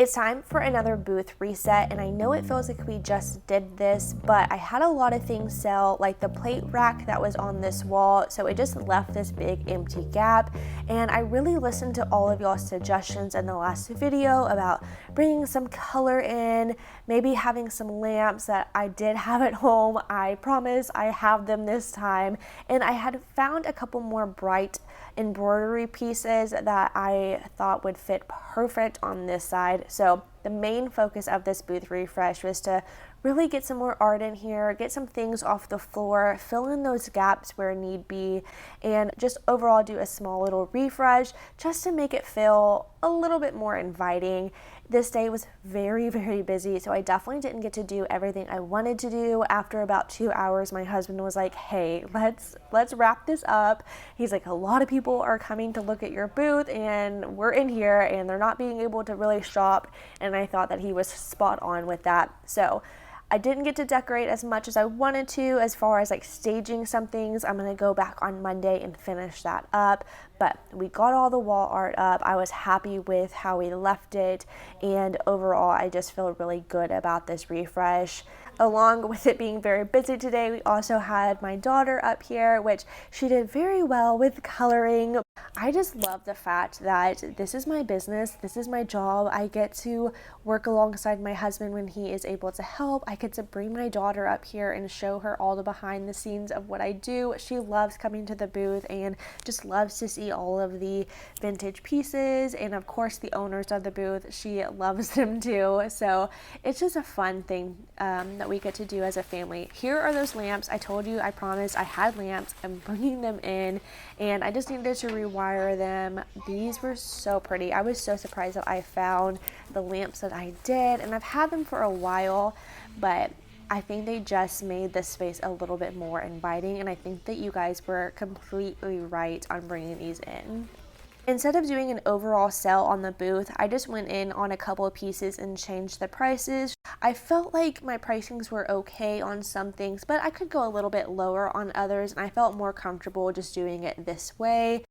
It's time for another booth reset, and I know it feels like we just did this, but I had a lot of things sell, like the plate rack that was on this wall, so it just left this big empty gap. And I really listened to all of y'all's suggestions in the last video about bringing some color in, maybe having some lamps that I did have at home. I promise I have them this time, and I had found a couple more bright embroidery pieces that I thought would fit perfect on this side. So the main focus of this booth refresh was to really get some more art in here, get some things off the floor, fill in those gaps where need be, and just overall do a small little refresh just to make it feel a little bit more inviting. This day was very, very busy, so I definitely didn't get to do everything I wanted to do. After about 2 hours, my husband was like, hey, let's wrap this up. He's like, a lot of people are coming to look at your booth, and we're in here, and they're not being able to really shop, and I thought that he was spot on with that. So I didn't get to decorate as much as I wanted to as far as like staging some things. I'm going to go back on Monday and finish that up, but we got all the wall art up. I was happy with how we left it, and overall I just feel really good about this refresh. Along with it being very busy today, we also had my daughter up here, which she did very well with coloring. I just love the fact that this is my business, this is my job. I get to work alongside my husband when he is able to help. I get to bring my daughter up here and show her all the behind the scenes of what I do. She loves coming to the booth and just loves to see all of the vintage pieces, and of course the owners of the booth, she loves them too. So it's just a fun thing that we get to do as a family. Here are those lamps. I told you, I promised I had lamps. I'm bringing them in, and I just needed to rewire them. These were so pretty. I was so surprised that I found the lamps that I did, and I've had them for a while, but I think they just made this space a little bit more inviting, and I think that you guys were completely right on bringing these in. Instead of doing an overall sale on the booth, I just went in on a couple of pieces and changed the prices. I felt like my pricings were okay on some things, but I could go a little bit lower on others, and I felt more comfortable just doing it this way.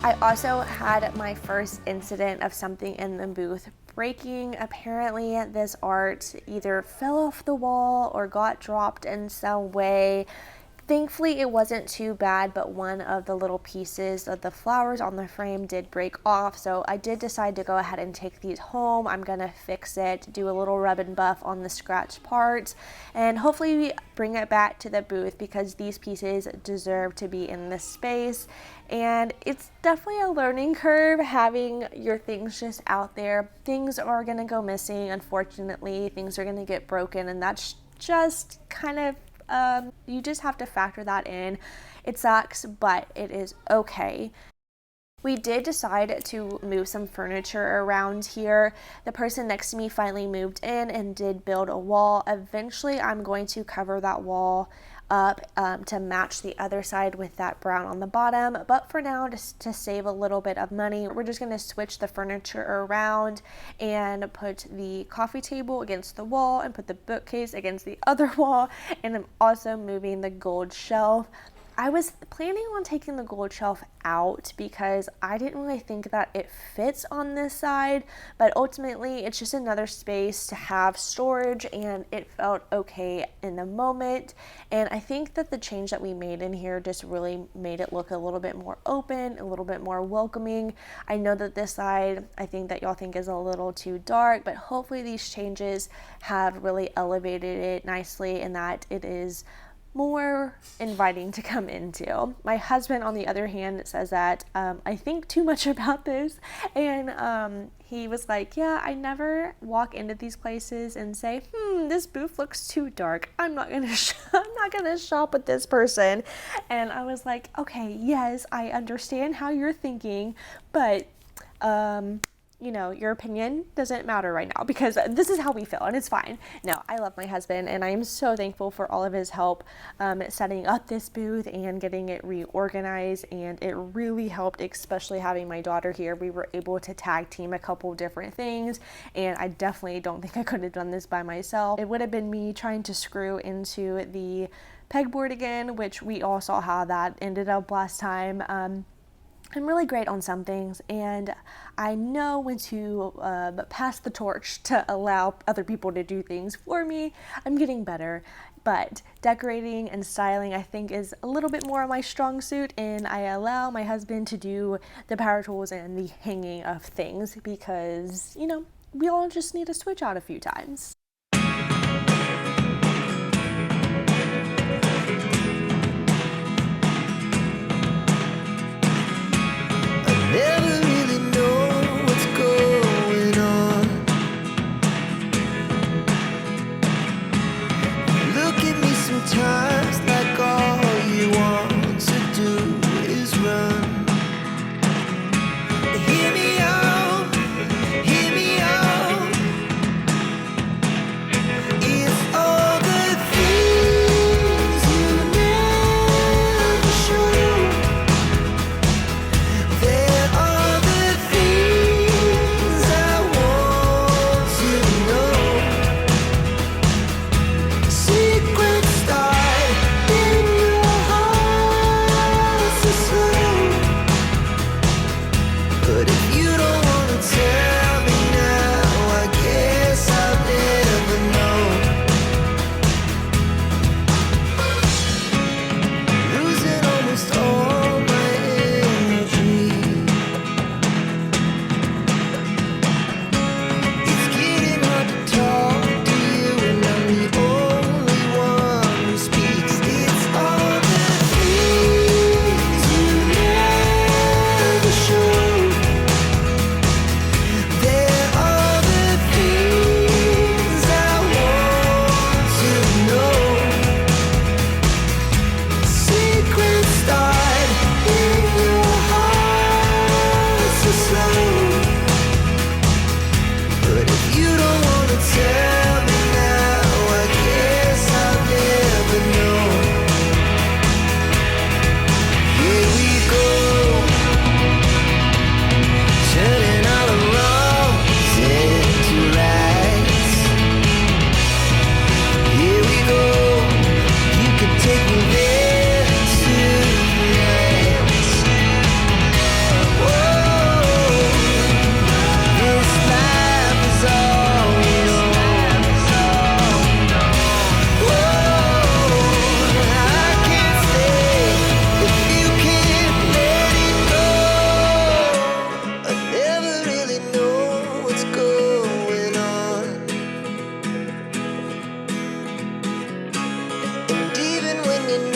I also had my first incident of something in the booth breaking. Apparently this art either fell off the wall or got dropped in some way. Thankfully it wasn't too bad, but one of the little pieces of the flowers on the frame did break off, so I did decide to go ahead and take these home. I'm gonna fix it, do a little rub and buff on the scratch parts, and hopefully bring it back to the booth because these pieces deserve to be in this space. And it's definitely a learning curve having your things just out there. Things are gonna go missing, unfortunately. Things are gonna get broken, and that's just kind of you just have to factor that in. It sucks, but it is okay. We did decide to move some furniture around here. The person next to me finally moved in and did build a wall. Eventually, I'm going to cover that wall up to match the other side with that brown on the bottom, but for now, just to save a little bit of money, we're just going to switch the furniture around and put the coffee table against the wall and put the bookcase against the other wall, and I'm also moving the gold shelf. I was planning on taking the gold shelf out because I didn't really think that it fits on this side, but ultimately it's just another space to have storage, and it felt okay in the moment. And I think that the change that we made in here just really made it look a little bit more open, a little bit more welcoming. I know that this side, I think that y'all think is a little too dark, but hopefully these changes have really elevated it nicely and that it is more inviting to come into. My husband, on the other hand, says that I think too much about this, and he was like, yeah, I never walk into these places and say, this booth looks too dark. I'm not gonna shop with this person. And I was like, okay, yes, I understand how you're thinking, but you know, your opinion doesn't matter right now because this is how we feel and it's fine. No, I love my husband and I am so thankful for all of his help setting up this booth and getting it reorganized, and it really helped, especially having my daughter here. We were able to tag team a couple different things, and I definitely don't think I could have done this by myself. It would have been me trying to screw into the pegboard again, which we all saw how that ended up last time. I'm really great on some things, and I know when to pass the torch to allow other people to do things for me. I'm getting better, but decorating and styling I think is a little bit more of my strong suit, and I allow my husband to do the power tools and the hanging of things because, you know, we all just need to switch out a few times. Never really know what's going on. Look at me sometimes like all you want to do is run. Hear me out, hear me out. It's all the things you never show. There are the things I want to know. Secrets start in your heart so slow. But if you don't want to tell me now, I guess I'll never know. Losing almost all my energy. It's getting hard to talk to you, and I'm the only one who speaks. It's all the things you never show. There are the things I want to know. Secrets start in your heart so slow. But if you don't want to tell me now, I guess I'll never know. Here we go, turning all the wrongs into rights. Here we go, you can take me there tonight. Whoa, this life is all we know. Whoa, I can't stay if you can't let it go. I never really know what's going on. And even when you're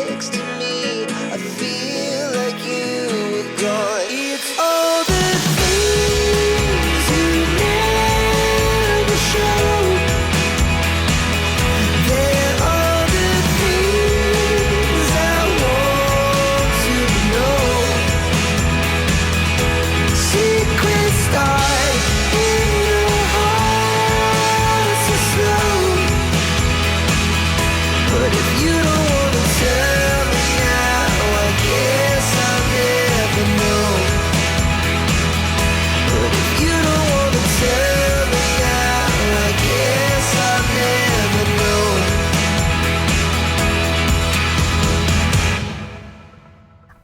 next to me, I feel like you were gone. It's all the things you never show. There are the things I want to know. Secrets start in your heart so slow. But if you don't want to tell me now, I guess I'll never know. But if you don't want to tell me now, I guess I'll never know.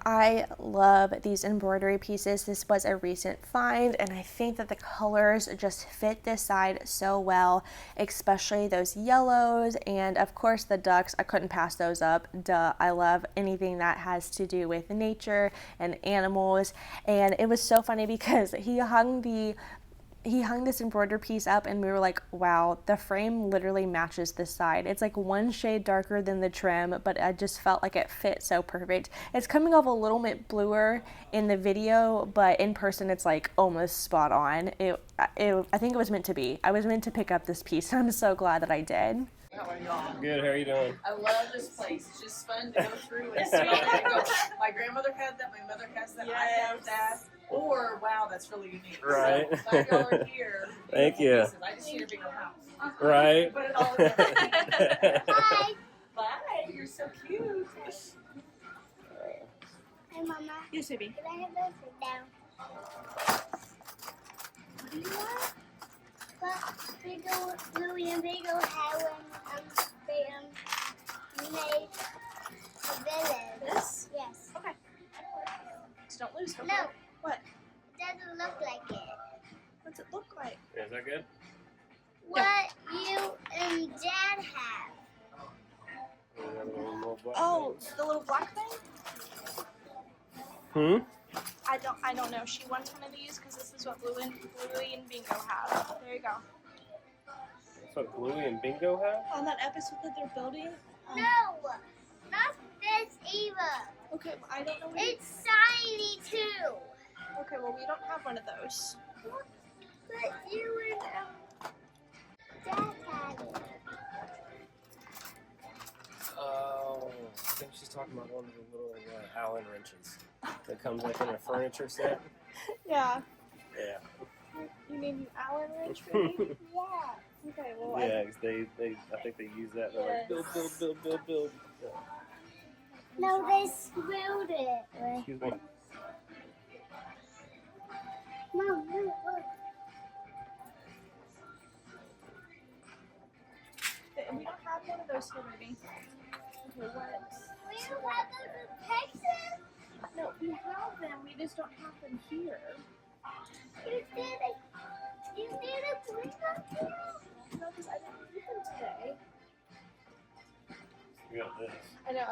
I love these embroidery pieces. This was a recent find, and I think that the colors just fit this side so well, especially those yellows, and of course the ducks. I couldn't pass those up. Duh, I love anything that has to do with nature and animals. And it was so funny because he hung this embroidered piece up and we were like, wow, the frame literally matches this side. It's like one shade darker than the trim, but I just felt like it fit so perfect. It's coming off a little bit bluer in the video, but in person it's like almost spot on. I think it was meant to be. I was meant to pick up this piece, and I'm so glad that I did. How are y'all? Good, how are you doing? I love this place. It's just fun to go through and see all that. My grandmother had that. My mother has that. I have that. Or, wow, that's really unique. Right. So, backyard here. Thank beautiful you. pieces. I just need a bigger house. Right. Put it all in there. Bye. Bye. You're so cute. Hey, Mama. Yes, baby. Can I have those sit down? What do you want? But Louie and Vigo had when they made the village. This? Yes. Okay. Just don't lose. Okay. No. What? It doesn't look like it. What's it look like? Is that good? What you and Dad have. Oh, the little black thing? I don't know. She wants one of these because this is what Bluey and Bingo have. There you go. That's what Bluey and Bingo have? On that episode that they're building. No, not this either. Okay, well, I don't know. It's shiny too. Okay, well we don't have one of those. But you and Dad had it. Oh, I think she's talking about one of the little Allen wrenches that comes like in a furniture set. Yeah. Yeah. You need an Allen wrench, baby? Yeah. Okay, well Yeah, 'cause I think they use that. They're like, build. Yeah. No, they screwed it. Excuse me. Mom, look. We don't have one of those here, baby. Okay, what? We don't have those in Texas. No, we have them. We just don't have them here. You didn't bring them here. No, because I didn't eat them today. You got this. I know.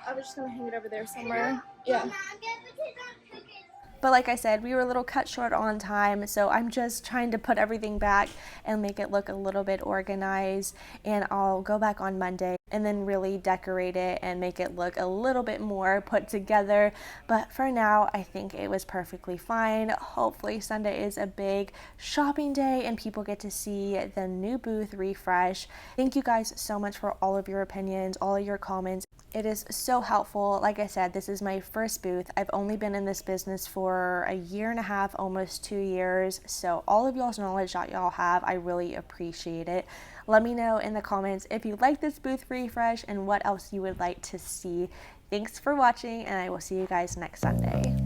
I was just gonna hang it over there somewhere. Yeah. Mom, I'm gonna put it on cookies. But like I said, we were a little cut short on time, so I'm just trying to put everything back and make it look a little bit organized, and I'll go back on Monday and then really decorate it and make it look a little bit more put together. But for now, I think it was perfectly fine. Hopefully Sunday is a big shopping day and people get to see the new booth refresh. Thank you guys so much for all of your opinions, all of your comments. It is so helpful. Like I said, this is my first booth. I've only been in this business for a year and a half, almost 2 years. So all of y'all's knowledge that y'all have, I really appreciate it. Let me know in the comments if you like this booth refresh and what else you would like to see. Thanks for watching, and I will see you guys next Sunday.